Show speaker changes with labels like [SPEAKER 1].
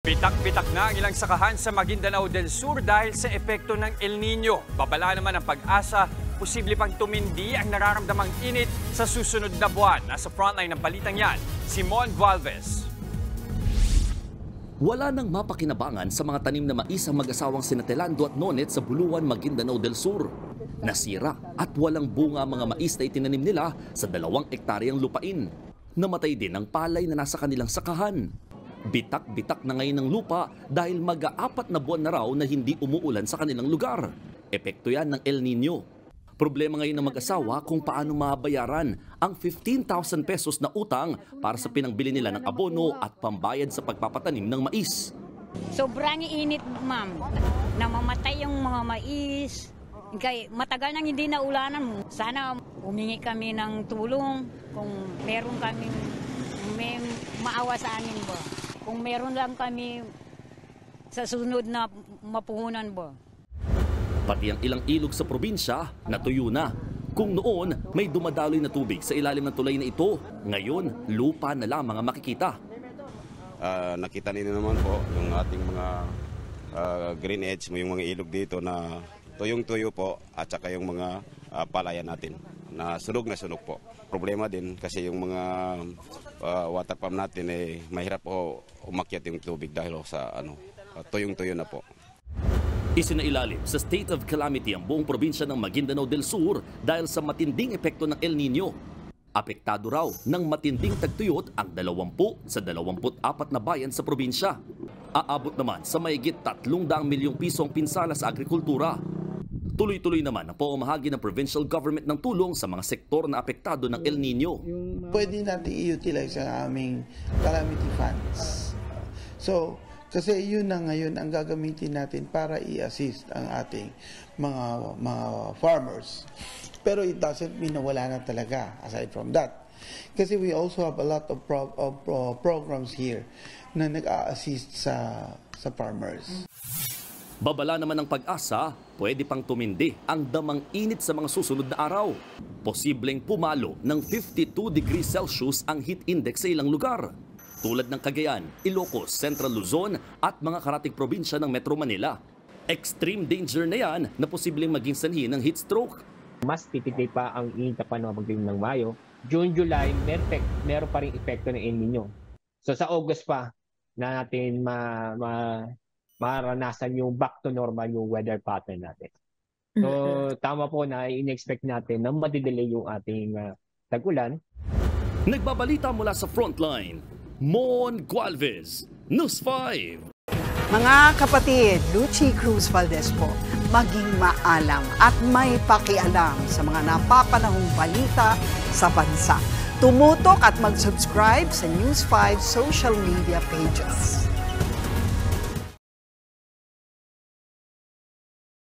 [SPEAKER 1] Bitak-bitak na ang ilang sakahan sa Maguindanao del Sur dahil sa epekto ng El Nino. Babala naman ang pag-asa, posible pang tumindi ang nararamdamang init sa susunod na buwan. Nasa frontline ng balitang yan, Simon Gualvez.
[SPEAKER 2] Wala nang mapakinabangan sa mga tanim na mais ang mag-asawang sina Telando at Nonet sa Buluan, Maguindanao del Sur. Nasira at walang bunga mga mais na itinanim nila sa 2 hektaryang lupain. Namatay din ang palay na nasa kanilang sakahan. Bitak-bitak na ngayon ng lupa dahil mag-4 na buwan na raw na hindi umuulan sa kanilang lugar. Epekto yan ng El Nino. Problema ngayon ng mag-asawa kung paano mabayaran ang 15,000 pesos na utang para sa pinangbili nila ng abono at pambayad sa pagpapatanim ng mais.
[SPEAKER 3] Sobrang init, ma'am. Namamatay yung mga mais. Kaya matagal nang hindi na ulanan. Sana humingi kami ng tulong kung meron kaming may maawa sa amin ba. Kung meron lang kami sa sunod na mapuhunan ba.
[SPEAKER 2] Pati ang ilang ilog sa probinsya natuyo na. Kung noon may dumadaloy na tubig sa ilalim ng tulay na ito, ngayon lupa na lamang ang makikita.
[SPEAKER 4] Nakita niyo naman po yung ating mga green edge, yung mga ilog dito na tuyong-tuyo po at saka yung mga palayan natin na sunog po. Problema din kasi yung mga water pump natin mahirap po umakyat yung tubig dahil sa tuyong-tuyo na po.
[SPEAKER 2] Isinailalim sa state of calamity ang buong probinsya ng Maguindanao del Sur dahil sa matinding epekto ng El Nino. Apektado raw ng matinding tagtuyot ang 20 sa 24 na bayan sa probinsya. Aabot naman sa mahigit 300 milyong pisong pinsala sa agrikultura. Tuloy-tuloy naman ang pamamahagi ng provincial government ng tulong sa mga sektor na apektado ng El Nino.
[SPEAKER 5] Pwede natin i-utilize ang aming calamity funds. Kasi yun na ngayon ang gagamitin natin para i-assist ang ating mga farmers. Pero it doesn't mean na wala na talaga aside from that. Kasi we also have a lot of programs here na nag-a-assist sa farmers.
[SPEAKER 2] Babala naman ng pag-asa, pwede pang tumindi ang damang init sa mga susunod na araw. Posibleng pumalo ng 52 degrees Celsius ang heat index sa ilang lugar. Tulad ng Cagayan, Ilocos, Central Luzon at mga karatig probinsya ng Metro Manila. Extreme danger na yan na posibleng maging sanhi ng heat stroke.
[SPEAKER 6] Mas titipid pa ang init na panahon pagdating ng Mayo. June, July, meron pa rin epekto ng El Nino. So sa August pa na natin maranasan yung back to normal yung weather pattern natin. So tama po na in-expect natin na madidelay yung ating tag-ulan.
[SPEAKER 2] Nagbabalita mula sa Frontline, Mon Gualvez, News 5.
[SPEAKER 7] Mga kapatid, Lucy Cruz Valdez po, maging maalam at may pakialam sa mga napapanahong balita sa bansa. Tumutok at mag-subscribe sa News 5 social media pages.